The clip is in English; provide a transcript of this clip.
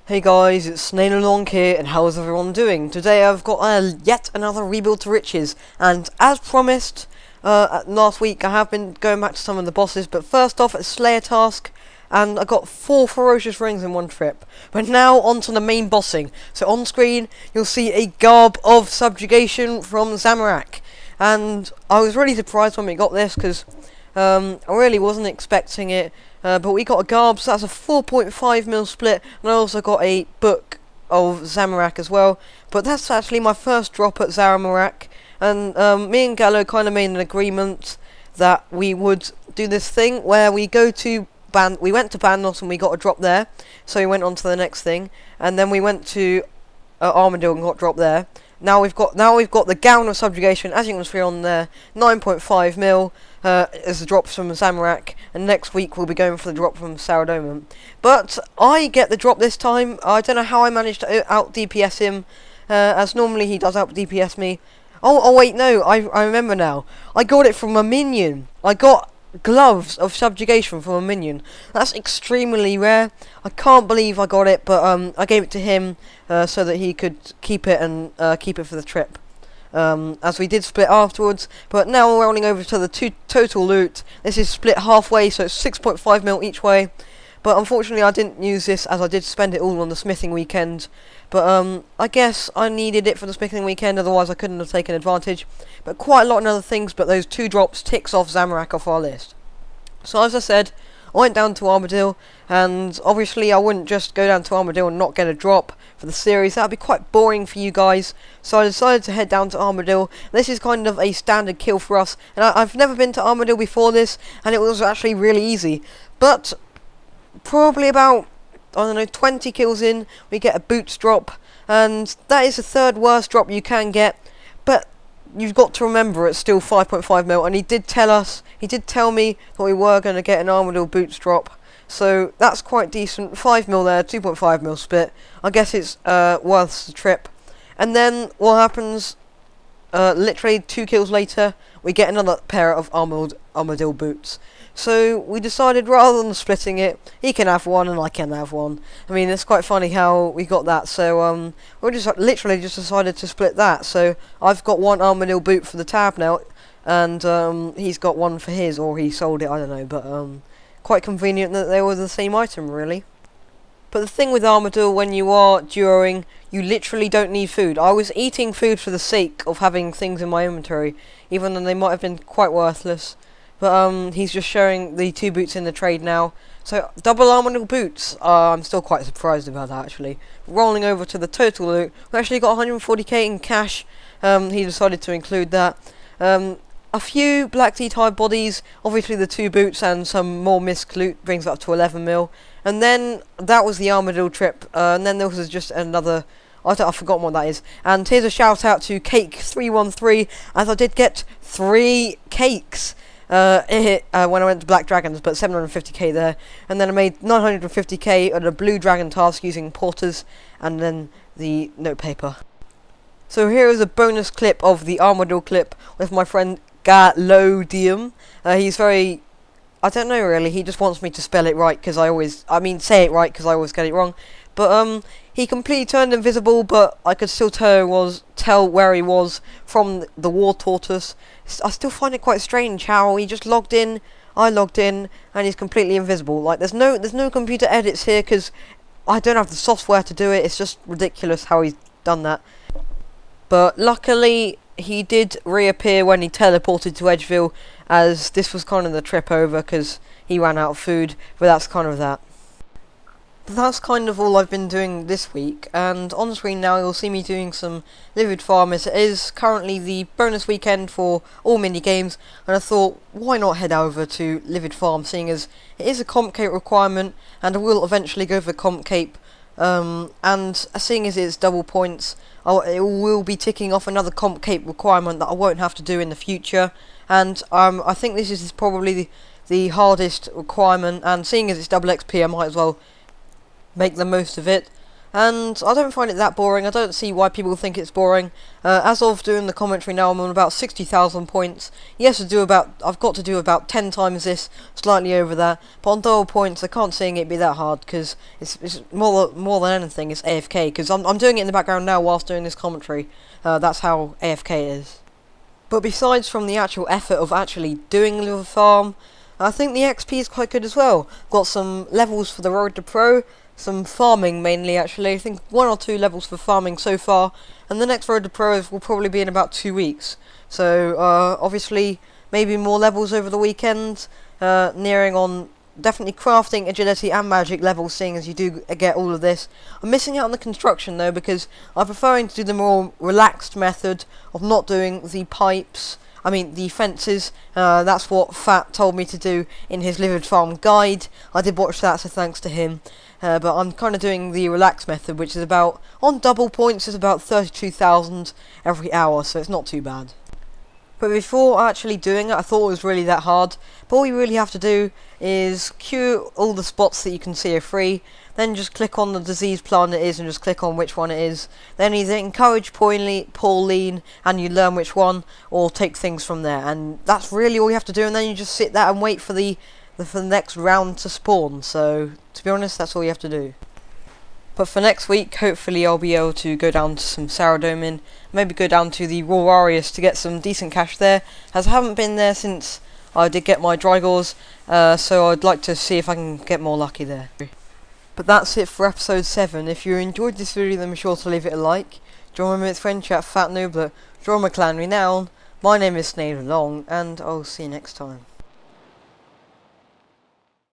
Hey guys, it's Snail Along here, and how's everyone doing? Today I've got yet another rebuild to riches, and as promised last week, I have been going back to some of the bosses, but first off, it's Slayer task, and I got 4 ferocious rings in one trip. But now onto the main bossing. So on screen, you'll see a garb of subjugation from Zamorak, and I was really surprised when we got this, because I really wasn't expecting it. But we got a garb, so that's a 4.5mm split, and I also got a book of Zamorak as well. But that's actually my first drop at Zamorak, and me and Gallo kind of made an agreement that we would do this thing where we go to we went to Bandos and we got a drop there, so we went on to the next thing, and then we went to Armadillo and got a drop there. Now we've got the gown of subjugation, as you can see on there, 9.5mm. As the drops from Zamorak, and next week we'll be going for the drop from Saradomin. But I get the drop this time. I don't know how I managed to out DPS him, as normally he does out DPS me. Oh wait, no, I remember now. I got it from a minion. I got gloves of subjugation from a minion. That's extremely rare. I can't believe I got it, but I gave it to him so that he could keep it and keep it for the trip. As we did split afterwards, but now we're rolling over to the total loot. This is split halfway, so it's 6.5mm each way. But unfortunately I didn't use this, as I did spend it all on the smithing weekend. But I guess I needed it for the smithing weekend, otherwise I couldn't have taken advantage. But quite a lot of other things, but those 2 drops ticks off Zamorak off our list. So as I said, I went down to Armadillo, and obviously I wouldn't just go down to Armadillo and not get a drop for the series. That would be quite boring for you guys, so I decided to head down to Armadillo. This is kind of a standard kill for us, and I've never been to Armadillo before this, and it was actually really easy. But probably about, I don't know, 20 kills in, we get a boots drop, and that is the 3rd worst drop you can get. But you've got to remember it's still 5.5mm, and he did tell me that we were going to get an Armadillo boots drop, so that's quite decent. 5mm there, 2.5mm split. I guess it's worth the trip. And then what happens, literally 2 kills later, we get another pair of Armadillo boots. So we decided, rather than splitting it, he can have one and I can have one. I mean, it's quite funny how we got that. So we literally just decided to split that. So I've got 1 Armadillo boot for the tab now, and he's got 1 for his, or he sold it, I don't know. But quite convenient that they were the same item, really. But the thing with Armadillo, when you are duoing, you literally don't need food. I was eating food for the sake of having things in my inventory, even though they might have been quite worthless. But he's just showing the 2 boots in the trade now. So double Armadillo boots. I'm still quite surprised about that, actually. Rolling over to the total loot, we actually got 140k in cash. He decided to include that. A few Black Tea Tide bodies, obviously the 2 boots and some more misc loot brings it up to 11mm. And then that was the Armadillo trip. And then there was just another, I've forgotten what that is. And here's a shout out to Cake313, as I did get 3 cakes when I went to Black Dragons, but 750k there. And then I made 950k on a Blue Dragon task using porters, and then the note paper. So here is a bonus clip of the Armadillo clip with my friend Galodium. He's very, I don't know really, he just wants me to spell it right, because say it right, because I always get it wrong. But he completely turned invisible, but I could still tell where he was from the war tortoise. I still find it quite strange how he just logged in, I logged in, and he's completely invisible. Like, there's no computer edits here, because I don't have the software to do it. It's just ridiculous how he's done that. But luckily he did reappear when he teleported to Edgeville, as this was kind of the trip over, because he ran out of food. But that's kind of that. But that's kind of all I've been doing this week, and on screen now you'll see me doing some Livid Farm, as it is currently the bonus weekend for all mini games, and I thought, why not head over to Livid Farm, seeing as it is a comp cape requirement, and I will eventually go for comp cape, and seeing as it's double points, it will be ticking off another comp cape requirement that I won't have to do in the future, and I think this is probably the hardest requirement, and seeing as it's double XP, I might as well make the most of it. and I don't find it that boring. I don't see why people think it's boring. As of doing the commentary now, I'm on about 60,000 points. Yes, I've got to do about 10 times this, slightly over that. But on double points, I can't see it be that hard, because it's more than anything, it's AFK. Because I'm doing it in the background now whilst doing this commentary. That's how AFK is. But besides from the actual effort of actually doing the farm, I think the XP is quite good as well. Got some levels for the road to pro. Some farming mainly, actually. I think 1 or 2 levels for farming so far, and the next road to pros will probably be in about 2 weeks. So obviously maybe more levels over the weekend, nearing on definitely crafting, agility and magic levels, seeing as you do get all of this. I'm missing out on the construction though, because I'm preferring to do the more relaxed method of not doing the pipes, the fences. That's what Fat told me to do in his Livid Farm guide. I did watch that, so thanks to him. But I'm kind of doing the relaxed method, which is about, on double points, is about 32,000 every hour, so it's not too bad. But before actually doing it, I thought it was really that hard. But all you really have to do is queue all the spots that you can see are free, then just click on the disease plant it is and just click on which one it is. Then either encourage Pauline and you learn which one, or take things from there. And that's really all you have to do, and then you just sit there and wait for the next round to spawn. So, to be honest, that's all you have to do. But for next week, hopefully I'll be able to go down to some Saradomin, maybe go down to the Rorarius to get some decent cash there, as I haven't been there since I did get my Drygors, so I'd like to see if I can get more lucky there. But that's it for episode 7. If you enjoyed this video, then be sure to leave it a like. Join my friend chat FatNooblet, join my clan Renown. My name is Snail Along, and I'll see you next time.